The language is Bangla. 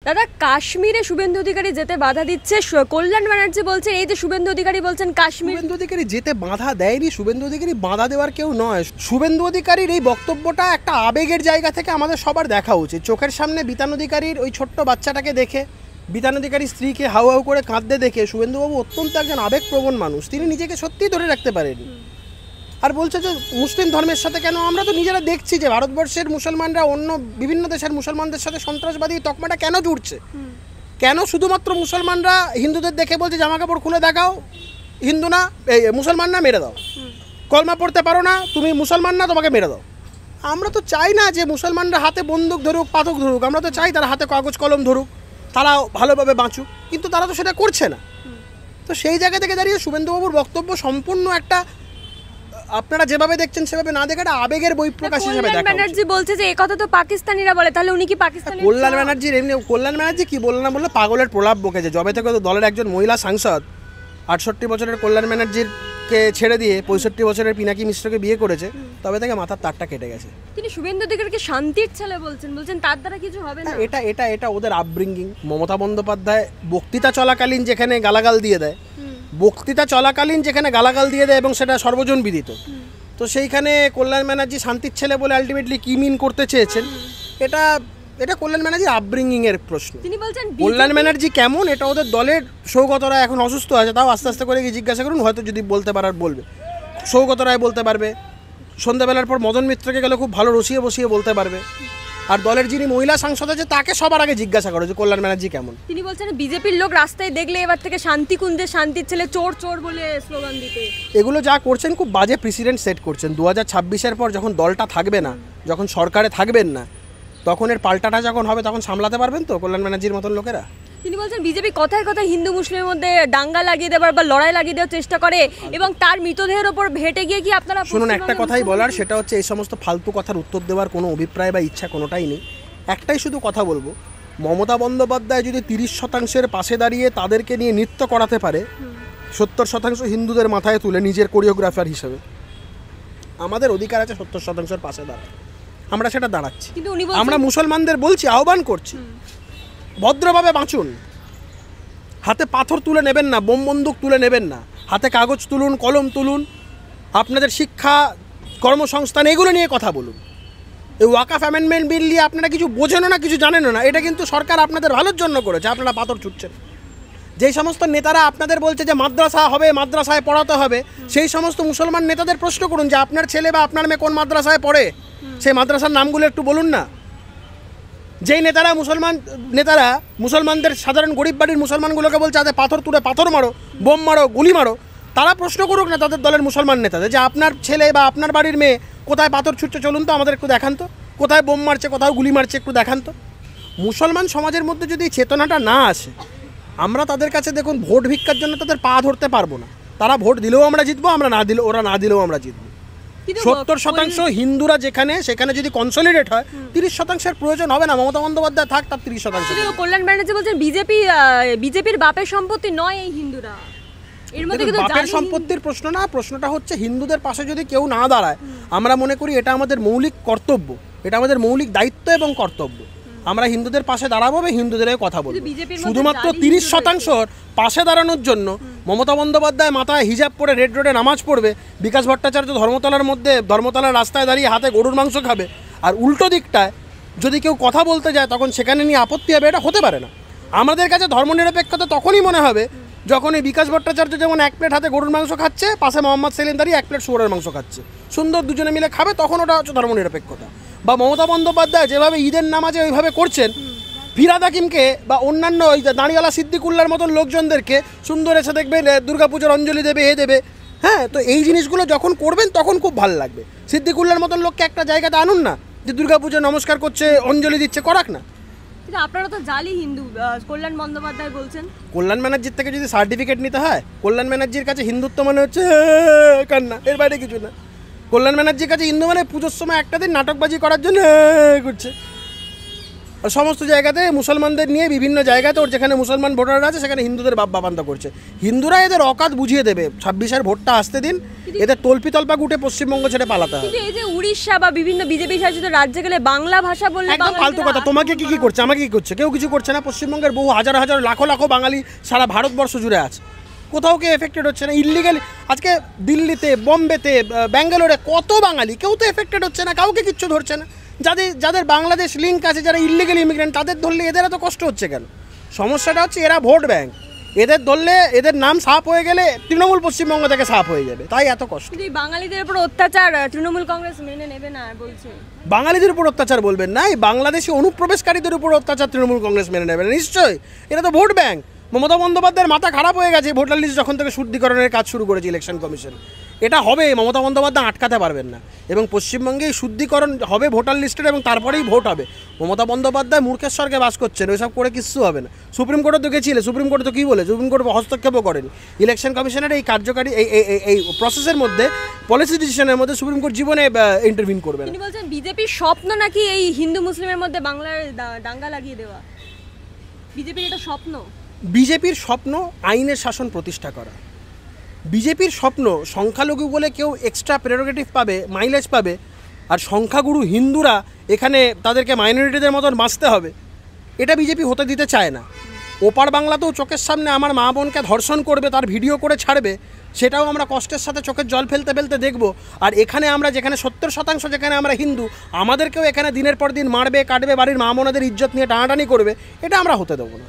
দাদা, কাশ্মীরে শুভেন্দু অধিকারী যেতে বাধা দিচ্ছে, কল্যাণ ব্যানার্জি বলছেন এই যে শুভেন্দু অধিকারী বলছেন কাশ্মীর। শুভেন্দু অধিকারী যেতে বাধা দেয়নি, শুভেন্দু অধিকারী বাধা দেওয়ার কেউ নয়। শুভেন্দু অধিকারীর এই বক্তব্যটা একটা আবেগের জায়গা থেকে আমাদের সবার দেখা উচিত। চোখের সামনে বিতান অধিকারীর ওই ছোট্ট বাচ্চাটাকে দেখে, বিতান অধিকারীর স্ত্রীকে হাউ হাউ করে কাঁদতে দেখে শুভেন্দুবাবু অত্যন্ত একজন আবেগপ্রবণ মানুষ, তিনি নিজেকে সত্যিই ধরে রাখতে পারেন। আর বলছে যে মুসলিম ধর্মের সাথে কেন, আমরা তো নিজেরা দেখছি যে ভারতবর্ষের মুসলমানরা অন্য বিভিন্ন দেশের মুসলমানদের সাথে সন্ত্রাসবাদী তকমাটা কেন জুড়ছে, কেন শুধুমাত্র মুসলমানরা হিন্দুদের দেখে বলছে জামা কাপড় খুলে দেখাও, হিন্দু না এই মুসলমান না মেরে দাও, কলমা পড়তে পারো না তুমি মুসলমান না তোমাকে মেরে দাও। আমরা তো চাই না যে মুসলমানরা হাতে বন্দুক ধরুক, পাথর ধরুক, আমরা তো চাই তারা হাতে কাগজ কলম ধরুক, তারা ভালোভাবে বাঁচুক, কিন্তু তারা তো সেটা করছে না। তো সেই জায়গা থেকে দাঁড়িয়ে শুভেন্দুবাবুর বক্তব্য সম্পূর্ণ একটা, আপনারা যেভাবে দেখছেন সেভাবে না দেখে একটা আবেগের বহিঃপ্রকাশ হিসেবে দেখা। ব্যানার্জি বলছে যে এই কথা তো পাকিস্তানিরা বলে, তাহলে উনি কি পাকিস্তানি? কল্যাণ ব্যানার্জির এমনি, কল্যাণ ব্যানার্জি কি বলল না বললে পাগলের প্রলাপ বকেছে। যবে থেকে তো দলের একজন মহিলা সাংসদ 68 বছরের কল্যাণ ব্যানার্জিকে ছেড়ে দিয়ে 65 বছরের পিনাকি মিশ্রকে বিয়ে করেছে, তবে থেকে মাথার তারটা কেটে গেছে। তিনি শুভেন্দু অধিকারীকে শান্তির ছেলে বলছেন তার দ্বারা কিছু হবে না। এটা এটা এটা ওদের আপব্রিঙ্গিং। মমতা বন্দ্যোপাধ্যায় বক্তৃতা চলাকালীন যেখানে গালাগাল দিয়ে দেয়, বক্তৃতা চলাকালীন যেখানে গালাগাল দিয়ে দেয় এবং সেটা সর্বজন বিদিত, তো সেইখানে কল্যাণ ব্যানার্জি শান্তির ছেলে বলে আলটিমেটলি কি মিন করতে চেয়েছেন, এটা এটা কল্যাণ ব্যানার্জির আপব্রিঙ্গিং এর প্রশ্ন। তিনি বলছেন কল্যাণ ব্যানার্জি কেমন, এটা ওদের দলের সৌগত রায় এখন অসুস্থ আছে, তাও আস্তে আস্তে করে গিয়ে জিজ্ঞাসা করুন, হয়তো যদি বলতে পারার বলবে। সৌগত রায় বলতে পারবে, সন্ধ্যাবেলার পর মদন মিত্রকে গেলে খুব ভালো রসিয়ে বসিয়ে বলতে পারবে। আর দলের যিনি মহিলা সাংসদ আছে তাকে সবার আগে জিজ্ঞাসা করো যে কল্যাণ ব্যানার্জি কেমন। তিনি বলছেন বিজেপির লোক রাস্তায় দেখলে এবার থেকে শান্তি কুঞ্জে শান্তির ছেলে চোর চোর বলে স্লোগান দিতে। এগুলো যা করছেন খুব বাজে প্রেসিডেন্ট সেট করছেন। 2026-এর পর যখন দলটা থাকবে না, যখন সরকারে থাকবেন না, তখন এর পাল্টাটা যখন হবে তখন সামলাতে পারবেন তো কল্যাণ ব্যানার্জির মতন লোকেরা? তিনি বলছেন বিজেপি কথায় কথায় হিন্দু মুসলিমের মধ্যে দাঙ্গা লাগিয়ে দেওয়ার বা লড়াই লাগিয়ে দেওয়ার চেষ্টা করে এবং তার মৃতদেহের ওপর ভেটে গিয়ে কি আপনারা শুনুন, একটা কথাই বলার, সেটা হচ্ছে এই সমস্ত ফালতু কথার উত্তর দেওয়ার কোনো অভিপ্রায় বা ইচ্ছা কোনোটাই নেই। একটাই শুধু কথা বলবো, মমতা বন্দ্যোপাধ্যায় যদি 30% পাশে দাঁড়িয়ে তাদেরকে নিয়ে নৃত্য করাতে পারে 70% হিন্দুদের মাথায় তুলে নিজের কোরিওগ্রাফার হিসেবে, আমাদের অধিকার আছে 70%-এর পাশে দাঁড়ায়, আমরা সেটা দাঁড়াচ্ছি। আমরা মুসলমানদের বলছি, আহ্বান করছি, ভদ্রভাবে বাঁচুন, হাতে পাথর তুলে নেবেন না, বোম বন্দুক তুলে নেবেন না, হাতে কাগজ তুলুন, কলম তুলুন, আপনাদের শিক্ষা কর্মসংস্থান এগুলো নিয়ে কথা বলুন। এই ওয়াকাফ অ্যামেন্ডমেন্ট বিল নিয়ে আপনারা কিছু বোঝেনও না, কিছু জানেনও না, এটা কিন্তু সরকার আপনাদের ভালোর জন্য করেছে, আপনারা পাথর ছুটছেন। যেই সমস্ত নেতারা আপনাদের বলছে যে মাদ্রাসা হবে, মাদ্রাসায় পড়াতে হবে, সেই সমস্ত মুসলমান নেতাদের প্রশ্ন করুন যে আপনার ছেলে বা আপনার মেয়ে কোন মাদ্রাসায় পড়ে, সেই মাদ্রাসার নামগুলো একটু বলুন না। যেই নেতারা মুসলমানদের সাধারণ গরিব বাড়ির মুসলমানগুলোকে বলছে আরে পাথর তুলে পাথর মারো, বোম মারো, গুলি মারো, তারা প্রশ্ন করুক না তাদের দলের মুসলমান নেতাদের যে আপনার ছেলে বা আপনার বাড়ির মেয়ে কোথায় পাথর ছুটছে, চলুন তো আমাদের একটু দেখান তো, কোথায় বোম মারছে, কোথাও গুলি মারছে, একটু দেখান তো। মুসলমান সমাজের মধ্যে যদি চেতনাটা না আসে, আমরা তাদের কাছে দেখুন ভোট ভিক্ষার জন্য তাদের পা ধরতে পারবো না। তারা ভোট দিলেও আমরা জিতবো, আমরা না দিলেও, ওরা না দিলেও আমরা জিতবো। 70% হিন্দুরা যেখানে, সেখানে যদি কনসলিডেট হয় 30%-এর প্রয়োজন হবে না। মমতা বন্দ্যোপাধ্যায় থাক, তার 30%। কল্যাণ ব্যানার্জি বলছেন বিজেপির বাপের সম্পত্তি নয় এই হিন্দুরা। এর মধ্যে কিন্তু বাপের সম্পত্তির প্রশ্ন না, প্রশ্নটা হচ্ছে হিন্দুদের পাশে যদি কেউ না দাঁড়ায়, আমরা মনে করি এটা আমাদের মৌলিক কর্তব্য, এটা আমাদের মৌলিক দায়িত্ব এবং কর্তব্য। আমরা হিন্দুদের পাশে দাঁড়াবো, হিন্দুদের কথা বলবো। শুধুমাত্র 30%-এর পাশে দাঁড়ানোর জন্য মমতা বন্দ্যোপাধ্যায় মাথায় হিজাব পরে রেড রোডে নামাজ পড়বে, বিকাশ ভট্টাচার্য ধর্মতলার রাস্তায় দাঁড়িয়ে হাতে গরুর মাংস খাবে, আর উল্টো দিকটায় যদি কেউ কথা বলতে যায় তখন সেখানে নিয়ে আপত্তি হবে, এটা হতে পারে না। আমাদের কাছে ধর্মনিরপেক্ষতা তখনই মনে হবে যখন এই বিকাশ ভট্টাচার্য যেমন 1 প্লেট হাতে গরুর মাংস খাচ্ছে, পাশে মোহাম্মদ সেলিম দাঁড়িয়ে 1 প্লেট শুয়োরের মাংস খাচ্ছে, সুন্দর দুজনে মিলে খাবে, তখন ওটা হচ্ছে ধর্মনিরপেক্ষতা। বা মমতা বন্দ্যোপাধ্যায় যেভাবে ঈদের নামাজে ওইভাবে করছেন, ফিরাদ হাকিমকে বা অন্যান্য ওই দাঁড়িওয়ালা সিদ্দিকুল্লার মতন লোকজনদেরকে সুন্দর এসে দেখবে দুর্গাপুজোর অঞ্জলি দেবে, দেবে, হ্যাঁ, তো এই জিনিসগুলো যখন করবেন তখন খুব ভালো লাগবে। সিদ্দিকুল্লার মতন লোককে একটা জায়গাতে আনুন না, যে দুর্গাপুজো নমস্কার করছে, অঞ্জলি দিচ্ছে, করাক না। আপনারা তো জালি হিন্দু, কল্যাণ বন্দ্যোপাধ্যায় বলছেন। কল্যাণ ব্যানার্জির থেকে যদি সার্টিফিকেট নিতে হয়, কল্যাণ ব্যানার্জির কাছে হিন্দুত্ব মানে হচ্ছে কান্না, এর বাইরে কিছু না। কল্যাণ ব্যানার্জির কাছে হিন্দু মানে পুজোর সময় একটা দিন নাটকবাজি করার জন্য করছে। আর সমস্ত জায়গাতে মুসলমানদের নিয়ে বিভিন্ন জায়গাতে ওর যেখানে মুসলমান ভোটাররা আছে সেখানে হিন্দুদের বাপ্পাবান্দা করছে। হিন্দুরা এদের অকাত বুঝিয়ে দেবে, 26-এর ভোটটা আসতে দিন, এদের তল্পা গুটে পশ্চিমবঙ্গ ছেড়ে পালাতে হবে। কিন্তু এই যে উড়িষ্যা বা বিভিন্ন বিজেপি শাসিত রাজ্যে গেলে বাংলা ভাষা বললে একদম ফালতু কথা। তোমাকে কি করছে, আমাকে কি করছে? কেউ কিছু করছে না। পশ্চিমবঙ্গের বহু হাজার হাজার লাখো লাখো বাঙালি সারা ভারতবর্ষ জুড়ে আছে, কোথাও কেউ এফেক্টেড হচ্ছে না। ইল্লিগালি আজকে দিল্লিতে, বোম্বেতে, ব্যাঙ্গালোরে কত বাঙালি, কেউ তো এফেক্টেড হচ্ছে না, কাউকে কিচ্ছু ধরছে না। যাদের বাংলাদেশ লিঙ্ক আছে, যারা ইল্লিগাল ইমিগ্রেন্ট, তাদের ধরলে এদের এত কষ্ট হচ্ছে কেন? সমস্যাটা হচ্ছে এরা ভোট ব্যাংক, এদের ধরলে এদের নাম সাফ হয়ে গেলে তৃণমূল পশ্চিমবঙ্গ থেকে সাফ হয়ে যাবে, তাই এত কষ্ট। কিন্তু এই বাঙালিদের উপর অত্যাচার তৃণমূল কংগ্রেস মেনে নেবে না বলছে। বাঙালিদের উপর অত্যাচার বলবেন না, এই বাংলাদেশি অনুপ্রবেশকারীদের উপর অত্যাচার তৃণমূল কংগ্রেস মেনে নেবে না নিশ্চয়ই। এরা তো ভোট ব্যাংক। মমতা বন্দ্যোপাধ্যায়ের মাথা খারাপ হয়ে গেছে ভোটার লিস্ট যখন থেকে শুদ্ধিকরণের কাজ শুরু করেছে ইলেকশন কমিশন। এটা হবে, মমতা বন্দ্যোপাধ্যায় আটকাতে পারবেন না। এবং পশ্চিমবঙ্গে এই শুদ্ধিকরণ হবে ভোটার লিস্টের, এবং তারপরেই ভোট হবে। মমতা বন্দ্যোপাধ্যায় মূর্খেশ্বরকে বাস করছেন, ওইসব করে কিচ্ছু হবে না। সুপ্রিম কোর্টে তো গেছিলে, সুপ্রিম কোর্ট তো কী বলে? সুপ্রিম কোর্ট হস্তক্ষেপও করেন ইলেকশন কমিশনের এই কার্যকারী এই প্রসেসের মধ্যে, পলিসি ডিসিশনের মধ্যে সুপ্রিম কোর্ট জীবনে ইন্টারভিউ করবে না। তিনি বলছেন বিজেপির স্বপ্ন নাকি এই হিন্দু মুসলিমের মধ্যে বাংলার দাঙ্গা লাগিয়ে দেওয়া। বিজেপির এটা স্বপ্ন। বিজেপির স্বপ্ন আইনের শাসন প্রতিষ্ঠা করা। বিজেপির স্বপ্ন সংখ্যালঘু বলে কেউ এক্সট্রা প্রেরোগেটিভ পাবে, মাইলেজ পাবে, আর সংখ্যাগুরু হিন্দুরা এখানে তাদেরকে মাইনরিটিদের মতন বাঁচতে হবে, এটা বিজেপি হতে দিতে চায় না। ওপার বাংলাতেও চোখের সামনে আমার মা বোনকে ধর্ষণ করবে, তার ভিডিও করে ছাড়বে, সেটাও আমরা কষ্টের সাথে চোখের জল ফেলতে ফেলতে দেখব। আর এখানে আমরা যেখানে 70% যেখানে আমরা হিন্দু, আমাদেরকেও এখানে দিনের পর দিন মারবে, কাটবে, বাড়ির মা বোনদের ইজ্জত নিয়ে টানাটানি করবে, এটা আমরা হতে দেবো না।